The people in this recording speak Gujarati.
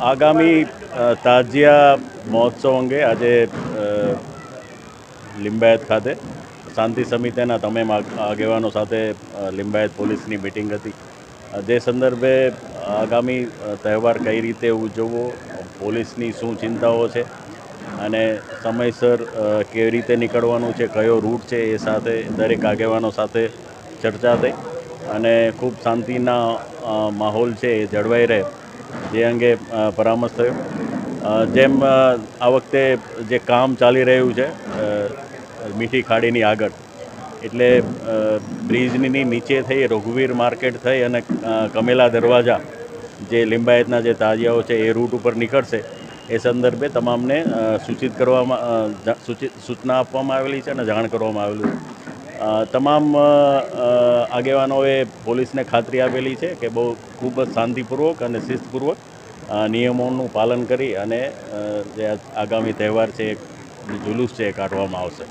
આગામી તાજિયા મહોત્સવ અંગે આજે લિંબાયત ખાતે શાંતિ સમિતિના તમામ આગેવાનો સાથે લિંબાયત પોલીસની મિટિંગ હતી. જે સંદર્ભે આગામી તહેવાર કઈ રીતે ઉજવવો, પોલીસની શું ચિંતાઓ છે અને સમયસર કેવી રીતે નીકળવાનું છે, કયો રૂટ છે, એ સાથે દરેક આગેવાનો સાથે ચર્ચા થઈ અને ખૂબ શાંતિના માહોલ છે એ જળવાઈ રહે જે અંગે પરામર્શ થયો. જેમ આ વખતે જે કામ ચાલી રહ્યું છે મીઠી ખાડીની આગળ, એટલે બ્રિજની નીચે થઈ રઘુવીર માર્કેટ થઈ અને કમેલા દરવાજા જે લિંબાયતના જે તાજિયાઓ છે એ રૂટ ઉપર નીકળશે એ સંદર્ભે તમામને સૂચના આપવામાં આવેલી છે અને જાણ કરવામાં આવેલી છે. તમામ આગેવાનોએ પોલીસને ખાતરી આપેલી છે કે બહુ ખૂબ જ શાંતિપૂર્વક અને શિસ્તપૂર્વક નિયમોનું પાલન કરી અને જે આગામી તહેવાર છે, જુલુસ છે એ કાઢવામાં આવશે.